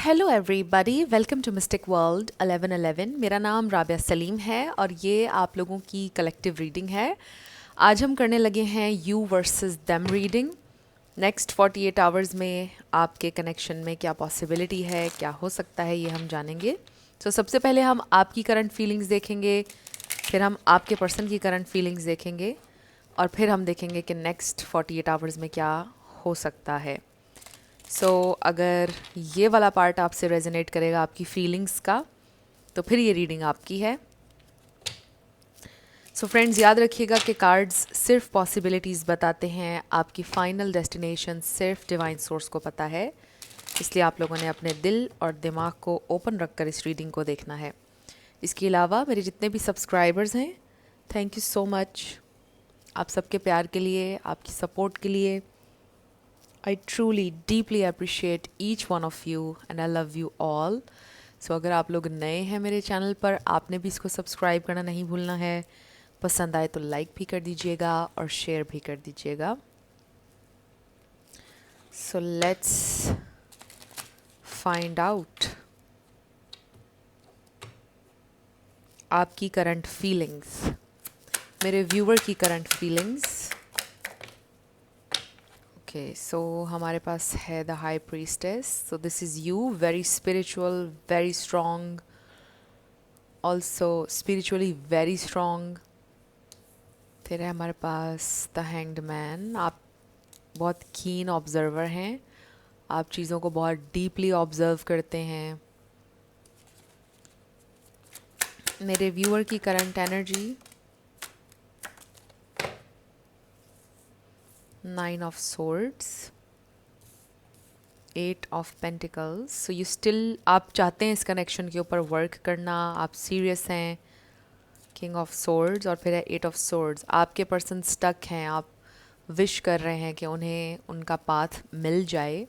Hello everybody, welcome to mystic world 1111। मेरा नाम राबिया सलीम है और ये आप लोगों की कलेक्टिव रीडिंग है। आज हम करने लगे हैं you versus them reading. Next 48 hours में आपके कनेक्शन में क्या पॉसिबिलिटी है, क्या हो सकता है, ये हम जानेंगे। तो सबसे पहले हम आपकी करंट फीलिंग्स देखेंगे, फिर हम आपके पर्सन की करंट फीलिंग्स देखेंगे और फिर हम देखेंगे कि नेक्स्ट 48 आवर्स में क्या हो सकता है। अगर ये वाला पार्ट आपसे रेजोनेट करेगा आपकी फीलिंग्स का, तो फिर ये रीडिंग आपकी है। फ्रेंड्स, याद रखिएगा कि कार्ड्स सिर्फ पॉसिबिलिटीज़ बताते हैं, आपकी फाइनल डेस्टिनेशन सिर्फ डिवाइन सोर्स को पता है। इसलिए आप लोगों ने अपने दिल और दिमाग को ओपन रखकर इस रीडिंग को देखना है। इसके अलावा मेरे जितने भी सब्सक्राइबर्स हैं, थैंक यू सो मच आप सबके प्यार के लिए, आपकी सपोर्ट के लिए। I truly deeply appreciate each one of you and I love you all. अगर आप लोग नए हैं मेरे चैनल पर, आपने भी इसको सब्सक्राइब करना नहीं भूलना है। पसंद आए तो लाइक भी कर दीजिएगा और शेयर भी कर दीजिएगा। लेट्स फाइंड आउट आपकी करंट फीलिंग्स, मेरे व्यूअर की करंट फीलिंग्स। हमारे पास है the high priestess. This is you, very spiritual, very strong, also spiritually very strong. फिर है हमारे पास द हैंग्ड मैन। आप बहुत कीन ऑब्जर्वर हैं, आप चीज़ों को बहुत डीपली ऑब्जर्व करते हैं। मेरे व्यूअर की current energy, 9 of swords, 8 of pentacles। You still, आप चाहते हैं इस कनेक्शन के ऊपर वर्क करना, आप सीरियस हैं। किंग ऑफ swords और फिर है 8 of swords। आपके पर्सन स्टक हैं, आप विश कर रहे हैं कि उन्हें उनका पाथ मिल जाए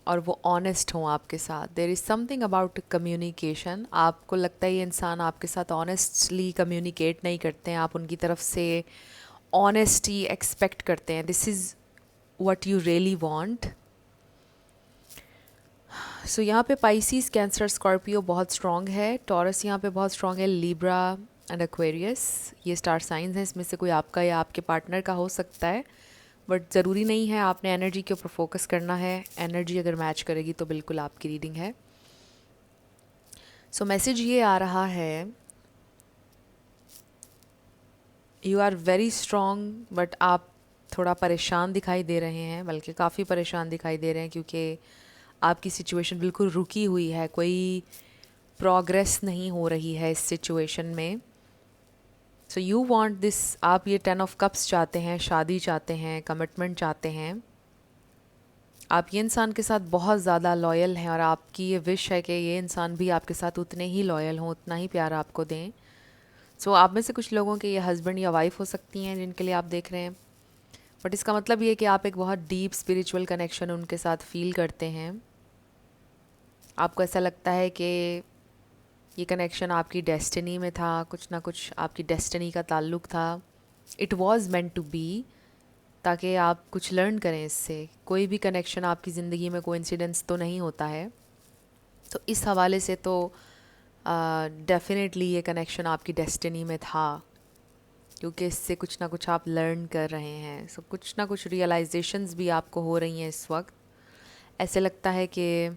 और वो ऑनेस्ट हों आपके साथ। There is something about communication. आपको लगता है ये इंसान आपके साथ ऑनेस्टली कम्युनिकेट नहीं करते हैं, आप उनकी तरफ से ऑनेस्टी एक्सपेक्ट करते हैं। This is what you really want. यहाँ पे पाइसीज, कैंसर, स्कॉर्पियो बहुत स्ट्रॉन्ग है। टॉरस यहाँ पे बहुत स्ट्रॉन्ग है। लिब्रा एंड एक्वेरियस, ये स्टार साइंस हैं। इसमें से कोई आपका या आपके पार्टनर का हो सकता है, बट ज़रूरी नहीं है। आपने एनर्जी के ऊपर फोकस करना है। एनर्जी अगर मैच करेगी तो बिल्कुल आपकी रीडिंग है। मैसेज ये आ रहा है, you are very strong, but आप थोड़ा परेशान दिखाई दे रहे हैं, बल्कि काफ़ी परेशान दिखाई दे रहे हैं, क्योंकि आपकी सिचुएशन बिल्कुल रुकी हुई है, कोई प्रोग्रेस नहीं हो रही है इस सिचुएशन में। यू वांट दिस, आप ये 10 ऑफ कप्स चाहते हैं, शादी चाहते हैं, कमिटमेंट चाहते हैं। आप ये इंसान के साथ बहुत ज़्यादा लॉयल हैं और आपकी ये विश है कि ये इंसान भी आपके साथ उतने ही लॉयल हों, उतना ही प्यार आपको दें। आप में से कुछ लोगों के ये हस्बैंड या वाइफ हो सकती हैं जिनके लिए आप देख रहे हैं, बट इसका मतलब ये है कि आप एक बहुत डीप स्पिरिचुअल कनेक्शन उनके साथ फील करते हैं। आपको ऐसा लगता है कि ये कनेक्शन आपकी डेस्टिनी में था, कुछ ना कुछ आपकी डेस्टिनी का ताल्लुक़ था। It was meant to be, ताकि आप कुछ लर्न करें इससे। कोई भी कनेक्शन आपकी ज़िंदगी में कोइंसिडेंस तो नहीं होता है। तो इस हवाले से तो डेफिनेटली ये कनेक्शन आपकी डेस्टिनी में था, क्योंकि इससे कुछ ना कुछ आप लर्न कर रहे हैं। कुछ ना कुछ रियलाइजेशंस भी आपको हो रही हैं इस वक्त। ऐसे लगता है कि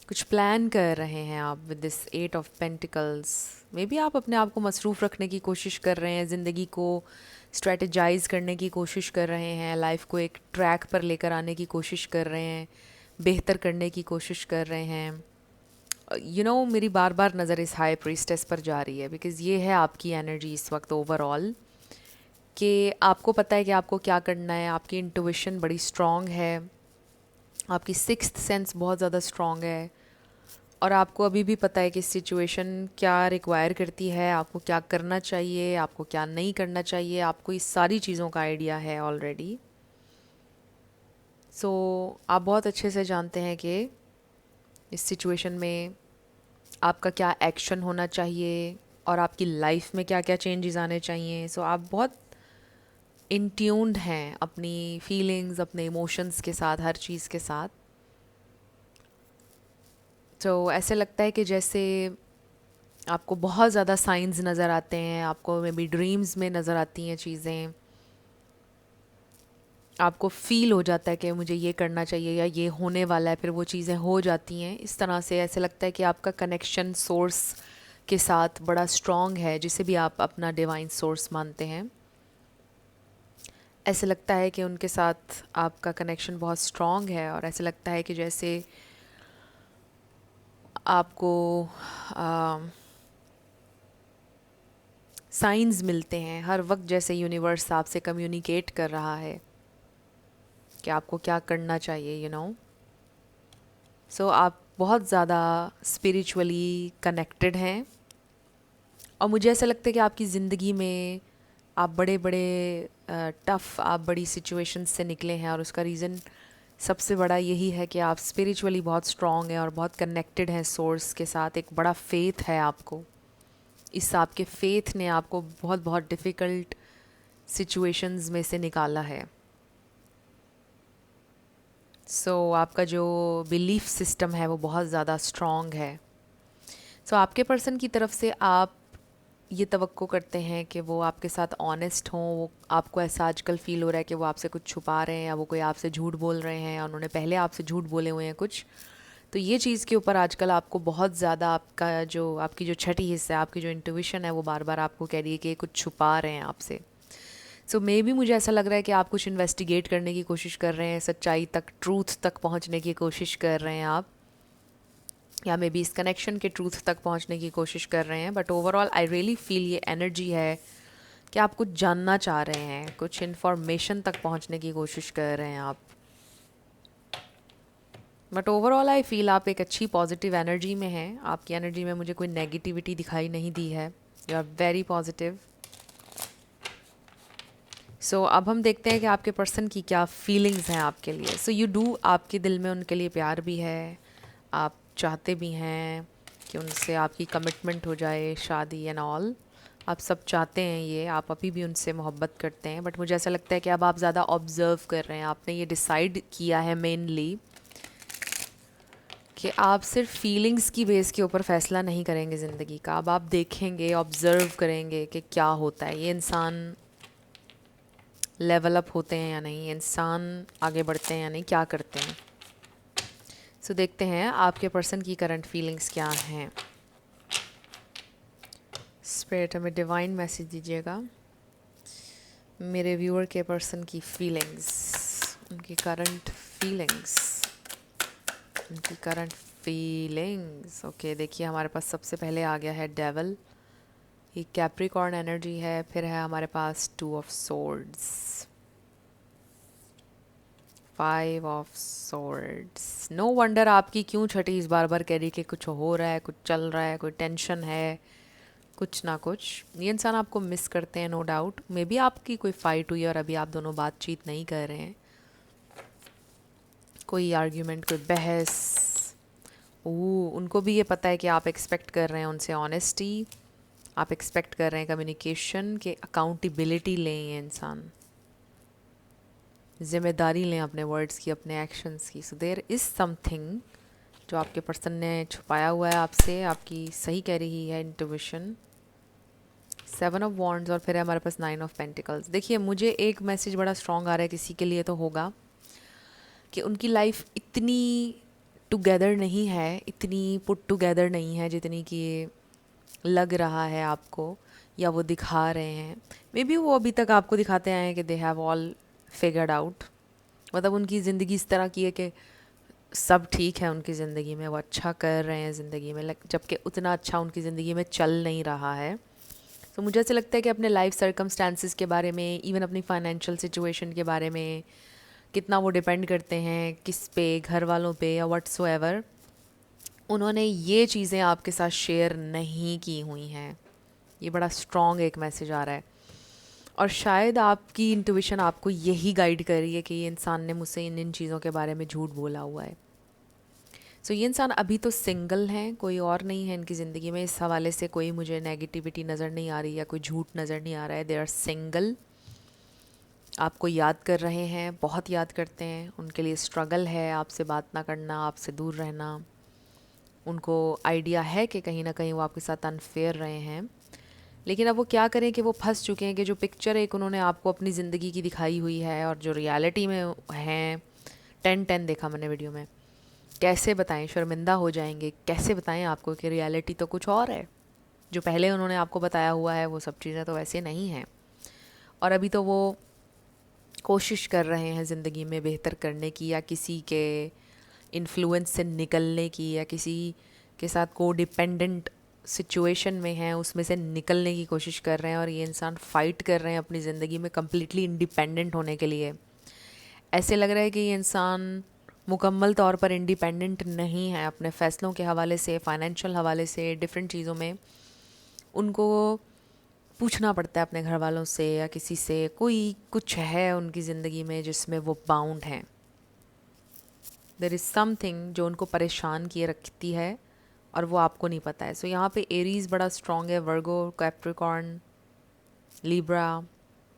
कुछ प्लान कर रहे हैं आप with this 8 of pentacles. May be आप अपने आप को मसरूफ़ रखने की कोशिश कर रहे हैं, ज़िंदगी को स्ट्रेटजाइज करने की कोशिश कर रहे हैं, लाइफ को एक ट्रैक पर लेकर आने की कोशिश कर रहे हैं, बेहतर करने की कोशिश कर रहे हैं। मेरी बार बार नज़र इस हाई प्रीस्टेस पर जा रही है, बिकॉज़ ये है आपकी एनर्जी इस वक्त ओवरऑल, कि आपको पता है कि आपको क्या करना है। आपकी इंट्यूशन बड़ी स्ट्रॉन्ग है, आपकी सिक्स्थ सेंस बहुत ज़्यादा स्ट्रॉन्ग है, और आपको अभी भी पता है कि सिचुएशन क्या रिक्वायर करती है, आपको क्या करना चाहिए, आपको क्या नहीं करना चाहिए। आपको इस सारी चीज़ों का आइडिया है ऑलरेडी। आप बहुत अच्छे से जानते हैं कि इस सिचुएशन में आपका क्या एक्शन होना चाहिए और आपकी लाइफ में क्या क्या चेंजेस आने चाहिए। आप बहुत इन ट्यून्ड हैं अपनी फीलिंग्स, अपने इमोशंस के साथ, हर चीज़ के साथ। तो ऐसे लगता है कि जैसे आपको बहुत ज़्यादा साइंस नज़र आते हैं, आपको मे बी ड्रीम्स में नज़र आती हैं चीज़ें, आपको फील हो जाता है कि मुझे ये करना चाहिए या ये होने वाला है, फिर वो चीज़ें हो जाती हैं। इस तरह से ऐसे लगता है कि आपका कनेक्शन सोर्स के साथ बड़ा स्ट्रॉन्ग है, जिसे भी आप अपना डिवाइन सोर्स मानते हैं। ऐसे लगता है कि उनके साथ आपका कनेक्शन बहुत स्ट्रॉन्ग है, और ऐसे लगता है कि जैसे आपको साइंस मिलते हैं हर वक्त, जैसे यूनिवर्स आपसे कम्युनिकेट कर रहा है कि आपको क्या करना चाहिए, सो आप बहुत ज़्यादा स्पिरिचुअली कनेक्टेड हैं। और मुझे ऐसा लगता है कि आपकी ज़िंदगी में आप बड़े बड़े टफ़, आप बड़ी सिचुएशंस से निकले हैं, और उसका रीज़न सबसे बड़ा यही है कि आप स्पिरिचुअली बहुत स्ट्रॉन्ग हैं और बहुत कनेक्टेड हैं सोर्स के साथ। एक बड़ा फेथ है आपको। इस आपके फेथ ने आपको बहुत बहुत डिफ़िकल्ट सिचुएशंस में से निकाला है। आपका जो बिलीफ सिस्टम है वो बहुत ज़्यादा स्ट्रॉन्ग है। आपके पर्सन की तरफ से आप ये तवक्को करते हैं कि वो आपके साथ ऑनेस्ट हों। वो आपको ऐसा आजकल फ़ील हो रहा है कि वो आपसे कुछ छुपा रहे हैं, या वो कोई आपसे झूठ बोल रहे हैं, या उन्होंने पहले आपसे झूठ बोले हुए हैं कुछ। तो ये चीज़ के ऊपर आजकल आपको बहुत ज़्यादा आपकी जो छठी हिस्सा है, आपकी जो इंट्यूशन है, वो बार बार आपको कह रही है कि कुछ छुपा रहे हैं आपसे। मे बी मुझे ऐसा लग रहा है कि आप कुछ इन्वेस्टिगेट करने की कोशिश कर रहे हैं, सच्चाई तक, ट्रूथ तक पहुंचने की कोशिश कर रहे हैं आप, या मे बी इस कनेक्शन के ट्रूथ तक पहुंचने की कोशिश कर रहे हैं। But overall I really feel ये एनर्जी है कि आप कुछ जानना चाह रहे हैं, कुछ इन्फॉर्मेशन तक पहुंचने की कोशिश कर रहे हैं आप। बट ओवरऑल आई फील आप एक अच्छी पॉजिटिव एनर्जी में हैं। आपकी एनर्जी में मुझे कोई नेगेटिविटी दिखाई नहीं दी है। You are very positive. अब हम देखते हैं कि आपके पर्सन की क्या फीलिंग्स हैं आपके लिए। यू डू, आपके दिल में उनके लिए प्यार भी है, आप चाहते भी हैं कि उनसे आपकी कमिटमेंट हो जाए, शादी एंड ऑल। आप सब चाहते हैं ये, आप अभी भी उनसे मोहब्बत करते हैं। बट मुझे ऐसा लगता है कि अब आप ज़्यादा ऑब्ज़र्व कर रहे हैं। आपने ये डिसाइड किया है मेनली कि आप सिर्फ फीलिंग्स की बेस के ऊपर फ़ैसला नहीं करेंगे ज़िंदगी का। अब आप देखेंगे, ऑब्ज़र्व करेंगे कि क्या होता है, ये इंसान लेवल अप होते हैं या नहीं, इंसान आगे बढ़ते हैं या नहीं, क्या करते हैं। देखते हैं आपके पर्सन की करंट फीलिंग्स क्या हैं। स्पिरिट हमें डिवाइन मैसेज दीजिएगा मेरे व्यूअर के पर्सन की फीलिंग्स, उनकी करंट फीलिंग्स, उनकी करंट फीलिंग्स। ओके, देखिए हमारे पास सबसे पहले आ गया है डेवल, ये कैप्रिकॉर्न एनर्जी है। फिर है हमारे पास 2 of swords, 5 of swords. No wonder आपकी क्यों छठी इस बार बार कह रही कि कुछ हो रहा है, कुछ चल रहा है, कोई टेंशन है, कुछ ना कुछ। ये इंसान आपको मिस करते हैं, नो डाउट। मे बी आपकी कोई फाइट हुई और अभी आप दोनों बातचीत नहीं कर रहे हैं, कोई आर्ग्यूमेंट, कोई बहस। उनको भी ये पता है कि आप एक्सपेक्ट कर रहे हैं उनसे ऑनेस्टी, आप एक्सपेक्ट कर रहे हैं कम्युनिकेशन, के अकाउंटेबिलिटी लें ये इंसान, ज़िम्मेदारी लें अपने वर्ड्स की, अपने एक्शंस की। देयर इज़ समथिंग जो आपके पर्सन ने छुपाया हुआ है आपसे। आपकी सही कह रही है इंट्यूशन। 7 ऑफ वॉन्ड्स, और फिर है हमारे पास 9 ऑफ पेंटिकल्स। देखिए मुझे एक मैसेज बड़ा स्ट्रॉन्ग आ रहा है, किसी के लिए तो होगा, कि उनकी लाइफ इतनी टुगेदर नहीं है, इतनी पुट टुगेदर नहीं है जितनी कि लग रहा है आपको, या वो दिखा रहे हैं। मे बी वो अभी तक आपको दिखाते आए हैं कि they have all figured out. मतलब उनकी ज़िंदगी इस तरह की है कि सब ठीक है उनकी ज़िंदगी में, वो अच्छा कर रहे हैं ज़िंदगी में, जबकि उतना अच्छा उनकी ज़िंदगी में चल नहीं रहा है। मुझे ऐसा लगता है कि अपने लाइफ सर्कमस्टांसिस के बारे में, इवन अपनी फाइनेंशियल सिचुएशन के बारे में, कितना वो डिपेंड करते हैं किस पे, घर वालों पे या व्हाट्सोएवर, उन्होंने ये चीज़ें आपके साथ शेयर नहीं की हुई हैं। ये बड़ा स्ट्रॉन्ग एक मैसेज आ रहा है। और शायद आपकी इंट्यूशन आपको यही गाइड कर रही है कि ये इंसान ने मुझसे इन इन चीज़ों के बारे में झूठ बोला हुआ है। ये इंसान अभी तो सिंगल हैं, कोई और नहीं है इनकी ज़िंदगी में। इस हवाले से कोई मुझे नेगेटिविटी नज़र नहीं आ रही या कोई झूठ नज़र नहीं आ रहा है। दे आर सिंगल, आपको याद कर रहे हैं, बहुत याद करते हैं। उनके लिए स्ट्रगल है आपसे बात ना करना, आपसे दूर रहना। उनको आइडिया है कि कहीं ना कहीं वो आपके साथ अनफेयर रहे हैं, लेकिन अब वो क्या करें कि वो फंस चुके हैं कि जो पिक्चर एक उन्होंने आपको अपनी ज़िंदगी की दिखाई हुई है और जो रियलिटी में हैं, 10-10 देखा मैंने वीडियो में, कैसे बताएं, शर्मिंदा हो जाएंगे, कैसे बताएं आपको कि रियलिटी तो कुछ और है। जो पहले उन्होंने आपको बताया हुआ है वो सब चीज़ें तो वैसे नहीं हैं। और अभी तो वो कोशिश कर रहे हैं ज़िंदगी में बेहतर करने की, या किसी के इन्फ्लुएंस से निकलने की, या किसी के साथ को डिपेंडेंट सिचुएशन में हैं उसमें से निकलने की कोशिश कर रहे हैं। और ये इंसान फ़ाइट कर रहे हैं अपनी ज़िंदगी में कम्प्लीटली इंडिपेंडेंट होने के लिए। ऐसे लग रहा है कि ये इंसान मुकम्मल तौर पर इंडिपेंडेंट नहीं है अपने फ़ैसलों के हवाले से, फ़ाइनेंशियल हवाले से, डिफरेंट चीज़ों में उनको पूछना पड़ता है अपने घर वालों से या किसी से। कोई कुछ है उनकी ज़िंदगी में जिसमें वो बाउंड हैं। देयर इज़ समथिंग जो उनको परेशान किए रखती है और वो आपको नहीं पता है। सो यहाँ पे एरीज़ बड़ा स्ट्रॉन्ग है, वर्गो, कैप्रिकॉर्न, लिब्रा,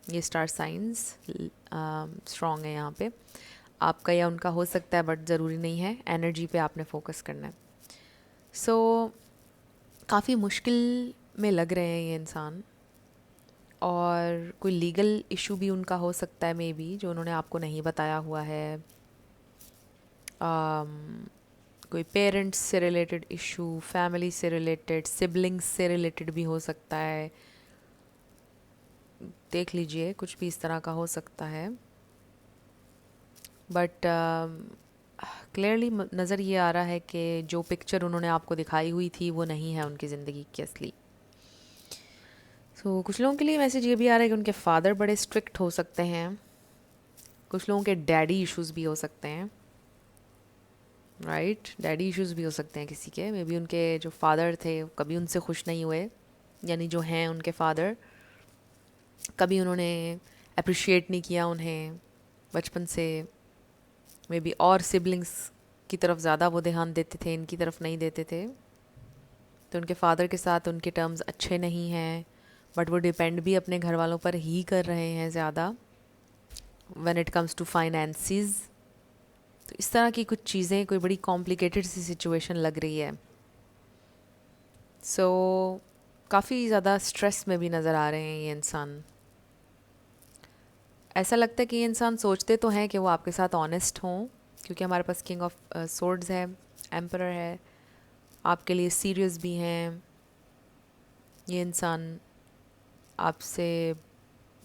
ये स्टार साइंस स्ट्रॉन्ग है यहाँ पे। आपका या उनका हो सकता है बट ज़रूरी नहीं है, एनर्जी पे आपने फोकस करना है। सो काफ़ी मुश्किल में लग रहे हैं ये इंसान, और कोई लीगल इशू भी उनका हो सकता है मे बी, जो उन्होंने आपको नहीं बताया हुआ है। कोई पेरेंट्स से रिलेटेड इशू, फैमिली से रिलेटेड, सिबलिंग्स से रिलेटेड भी हो सकता है। देख लीजिए, कुछ भी इस तरह का हो सकता है। बट क्लियरली नज़र ये आ रहा है कि जो पिक्चर उन्होंने आपको दिखाई हुई थी वो नहीं है उनकी ज़िंदगी की असली। सो कुछ लोगों के लिए मैसेज ये भी आ रहा है कि उनके फादर बड़े स्ट्रिक्ट हो सकते हैं। कुछ लोगों के डैडी इश्यूज़ भी हो सकते हैं, राइट? डैडी इश्यूज़ भी हो सकते हैं किसी के। मे बी उनके जो फादर थे कभी उनसे खुश नहीं हुए, यानी जो हैं उनके फादर, कभी उन्होंने अप्रिशिएट नहीं किया उन्हें बचपन से। मे बी और सिबलिंग्स की तरफ ज़्यादा वो ध्यान देते थे, इनकी तरफ नहीं देते थे। तो उनके फादर के साथ उनके टर्म्स अच्छे नहीं हैं, बट वो डिपेंड भी अपने घर वालों पर ही कर रहे हैं ज़्यादा when it comes to finances. तो इस तरह की कुछ चीज़ें, कोई बड़ी कॉम्प्लिकेटेड सी सिचुएशन लग रही है। सो काफ़ी ज़्यादा स्ट्रेस में भी नज़र आ रहे हैं ये इंसान। ऐसा लगता है कि ये इंसान सोचते तो हैं कि वो आपके साथ ऑनेस्ट हों, क्योंकि हमारे पास किंग ऑफ सोर्ड्स है, एम्परर है, आपके लिए सीरियस भी हैं। ये इंसान आपसे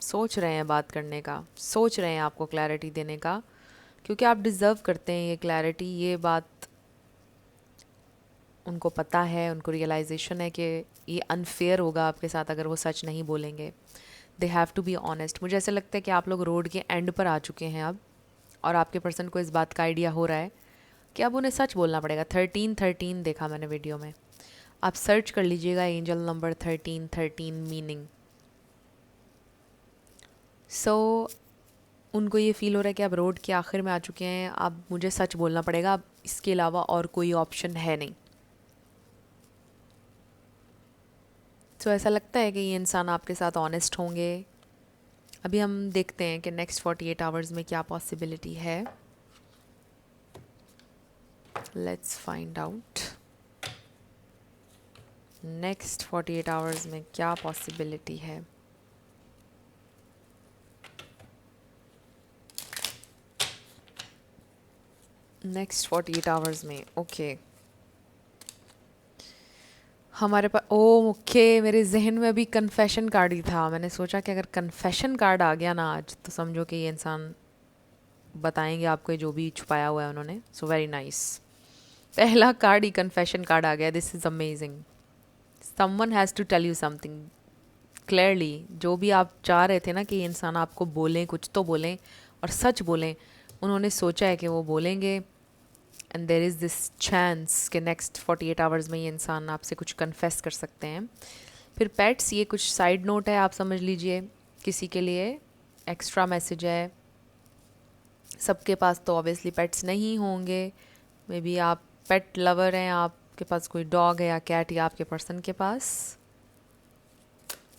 सोच रहे हैं बात करने का, सोच रहे हैं आपको क्लैरिटी देने का, क्योंकि आप डिज़र्व करते हैं ये क्लैरिटी। ये बात उनको पता है, उनको रियलाइजेशन है कि ये अनफेयर होगा आपके साथ अगर वो सच नहीं बोलेंगे। They have to be honest. मुझे ऐसा लगता है कि आप लोग रोड के एंड पर आ चुके हैं अब, और आपके पर्सन को इस बात का आइडिया हो रहा है कि अब उन्हें सच बोलना पड़ेगा। 13-13 देखा मैंने वीडियो में, आप सर्च कर लीजिएगा एंजल नंबर 13-13 मीनिंग। सो उनको ये फ़ील हो रहा है कि अब रोड के आखिर में आ चुके हैं, अब मुझे सच बोलना पड़ेगा, अब इसके अलावा और कोई ऑप्शन है नहीं। सो ऐसा लगता है कि ये इंसान आपके साथ ऑनेस्ट होंगे। अभी हम देखते हैं कि नेक्स्ट 48 आवर्स में क्या पॉसिबिलिटी है। Let's find out next 48 hours में क्या पॉसिबिलिटी है। नेक्स्ट 48 आवर्स में ओके हमारे पास ओके मेरे जहन में अभी कन्फेशन कार्ड ही था। मैंने सोचा कि अगर कन्फेशन कार्ड आ गया ना आज, तो समझो कि ये इंसान बताएंगे आपको जो भी छुपाया हुआ है उन्होंने। सो वेरी नाइस, पहला कार्ड ही कन्फेशन कार्ड आ गया। This is amazing. Someone has to tell you something clearly. जो भी आप चाह रहे थे ना कि ये इंसान आपको बोलें, कुछ तो बोलें और सच बोलें, उन्होंने सोचा है कि वो बोलेंगे। And there is this chance कि नेक्स्ट 48 आवर्स में ये इंसान आपसे कुछ कन्फेस कर सकते हैं। फिर पेट्स, ये कुछ साइड नोट है, आप समझ लीजिए, किसी के लिए एक्स्ट्रा मैसेज है। सबके पास तो ऑब्वियसली पेट्स नहीं होंगे। मे बी आप पेट लवर हैं, आपके पास कोई डॉग है या कैट, या आपके पर्सन के पास,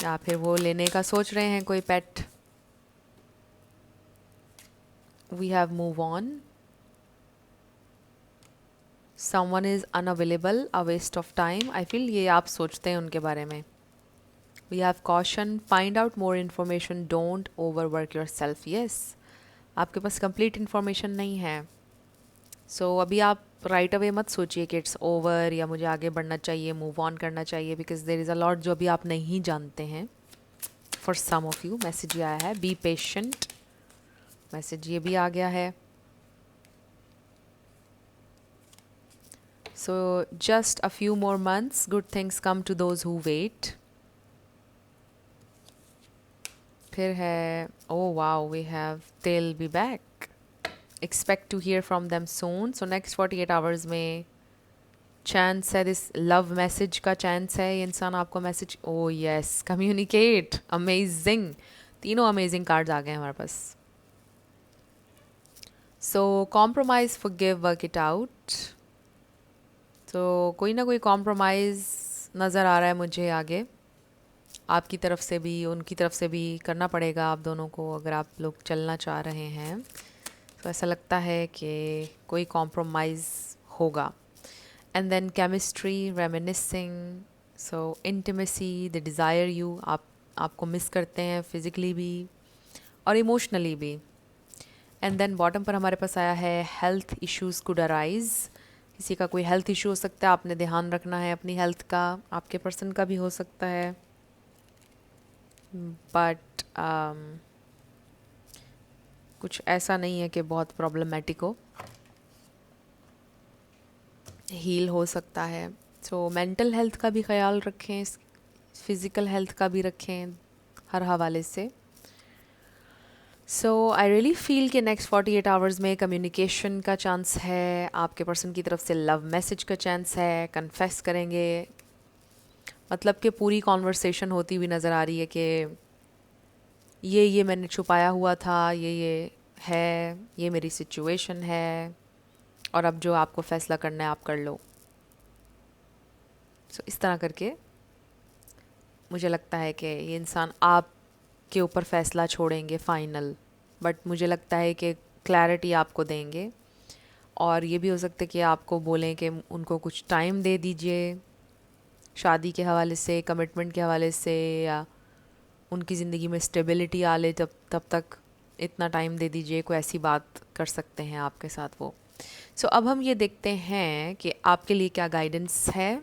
या फिर वो लेने का सोच रहे हैं कोई पेट। We have move on. Someone is unavailable, a waste of time. I feel ये आप सोचते हैं उनके बारे में। We have caution, find out more information, don't over work yourself. Yes, आपके पास कंप्लीट इन्फॉर्मेशन नहीं है। सो अभी आप राइट अवे मत सोचिए कि इट्स ओवर या मुझे आगे बढ़ना चाहिए, मूव ऑन करना चाहिए, because there is a lot जो अभी आप नहीं जानते हैं। For some of you message ये आया है, बी पेशेंट। मैसेज ये भी आ गया है। So just a few more months, good things come to those who wait. फिर है, oh wow, we have they will be back, expect to hear from them soon. So next 48 hours में chance है, this love message का chance है, ये इंसान आपको message, oh yes, communicate, amazing. तीनों अमेजिंग कार्ड्स आ गए हमारे पास। So compromise, forgive, work it out. तो कोई ना कोई कॉम्प्रोमाइज़ नज़र आ रहा है मुझे आगे, आपकी तरफ से भी उनकी तरफ से भी करना पड़ेगा आप दोनों को, अगर आप लोग चलना चाह रहे हैं। तो ऐसा लगता है कि कोई कॉम्प्रोमाइज़ होगा। And then chemistry, reminiscing, so intimacy, the desire you, आपको मिस करते हैं फिज़िकली भी और इमोशनली भी। एंड देन बॉटम पर हमारे पास आया है, हेल्थ इश्यूज़ कुड अराइज। किसी का कोई हेल्थ इशू हो सकता है, आपने ध्यान रखना है अपनी हेल्थ का, आपके पर्सन का भी हो सकता है, बट कुछ ऐसा नहीं है कि बहुत प्रॉब्लमेटिक हो, हील हो सकता है। सो मेंटल हेल्थ का भी ख्याल रखें, फिज़िकल हेल्थ का भी रखें हर हवाले से। सो आई रियली फील कि नेक्स्ट 48 आवर्स में कम्युनिकेशन का चांस है, आपके पर्सन की तरफ से लव मैसेज का चांस है, कन्फेस करेंगे, मतलब कि पूरी कॉन्वर्सेशन होती हुई नज़र आ रही है कि ये मैंने छुपाया हुआ था, ये है, ये मेरी सिचुएशन है, और अब जो आपको फ़ैसला करना है आप कर लो। सो इस तरह करके मुझे लगता है कि ये इंसान आपके ऊपर फ़ैसला छोड़ेंगे फ़ाइनल, बट मुझे लगता है कि क्लैरिटी आपको देंगे। और ये भी हो सकता है कि आपको बोलें कि उनको कुछ टाइम दे दीजिए, शादी के हवाले से, कमिटमेंट के हवाले से, या उनकी ज़िंदगी में स्टेबिलिटी आ ले, तब तक इतना टाइम दे दीजिए, कोई ऐसी बात कर सकते हैं आपके साथ वो। सो अब हम ये देखते हैं कि आपके लिए क्या गाइडेंस है,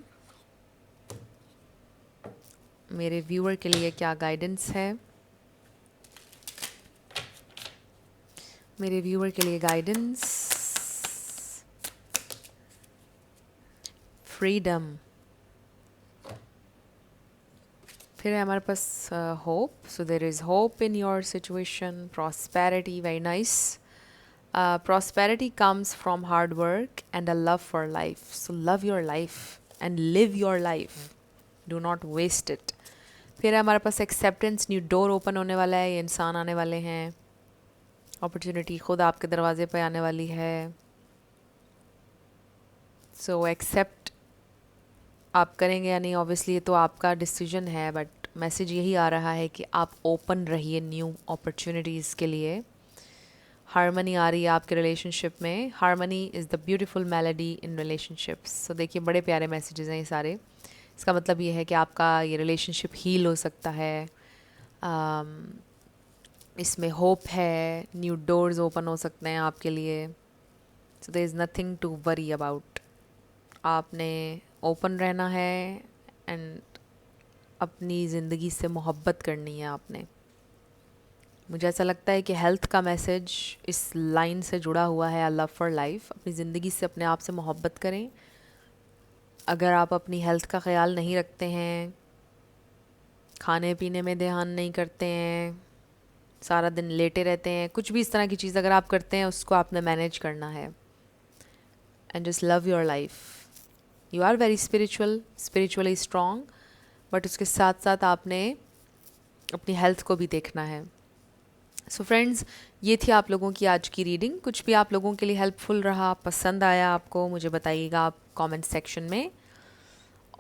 मेरे व्यूअर के लिए क्या गाइडेंस है। मेरे व्यूअर के लिए गाइडेंस, फ्रीडम। फिर है हमारे पास hope, so there is hope in your situation. Prosperity, very nice. Prosperity comes from hard work and a love for life. So love your life and live your life, do not waste it. फिर है हमारे पास acceptance, new door open होने वाला है, ये इंसान आने वाले हैं, अपॉर्चुनिटी खुद आपके दरवाजे पे आने वाली है। सो एक्सेप्ट आप करेंगे या नहीं, ऑब्वियसली ये तो आपका डिसीजन है, बट मैसेज यही आ रहा है कि आप ओपन रहिए न्यू अपॉर्चुनिटीज़ के लिए। हारमनी आ रही है आपके रिलेशनशिप में। Harmony is the beautiful melody in relationships. So देखिए, बड़े प्यारे मैसेजेस हैं ये सारे। इसका मतलब ये है कि आपका ये रिलेशनशिप हील हो सकता है, इसमें होप है, न्यू डोर्स ओपन हो सकते हैं आपके लिए। So there is nothing to worry about. आपने ओपन रहना है एंड अपनी ज़िंदगी से मोहब्बत करनी है आपने। मुझे ऐसा लगता है कि हेल्थ का मैसेज इस लाइन से जुड़ा हुआ है, लव फॉर लाइफ। अपनी ज़िंदगी से अपने आप से मोहब्बत करें। अगर आप अपनी हेल्थ का ख्याल नहीं रखते हैं, खाने पीने में ध्यान नहीं करते हैं, सारा दिन लेटे रहते हैं, कुछ भी इस तरह की चीज़ अगर आप करते हैं, उसको आपने मैनेज करना है। And just love your life. You are very spiritually strong, but उसके साथ साथ आपने अपनी हेल्थ को भी देखना है। सो फ्रेंड्स, ये थी आप लोगों की आज की रीडिंग। कुछ भी आप लोगों के लिए हेल्पफुल रहा, पसंद आया आपको, मुझे बताइएगा आप कमेंट सेक्शन में।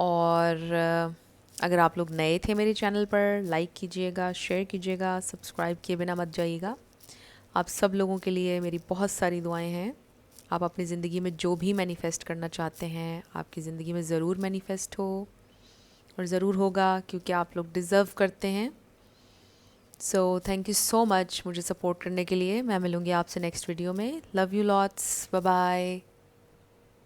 और अगर आप लोग नए थे मेरे चैनल पर, लाइक कीजिएगा, शेयर कीजिएगा, सब्सक्राइब किए बिना मत जाइएगा। आप सब लोगों के लिए मेरी बहुत सारी दुआएं हैं। आप अपनी ज़िंदगी में जो भी मैनिफेस्ट करना चाहते हैं आपकी ज़िंदगी में ज़रूर मैनिफेस्ट हो, और ज़रूर होगा, क्योंकि आप लोग डिज़र्व करते हैं। So thank you so much मुझे सपोर्ट करने के लिए। मैं मिलूँगी आपसे नेक्स्ट वीडियो में। Love you lots, bye bye.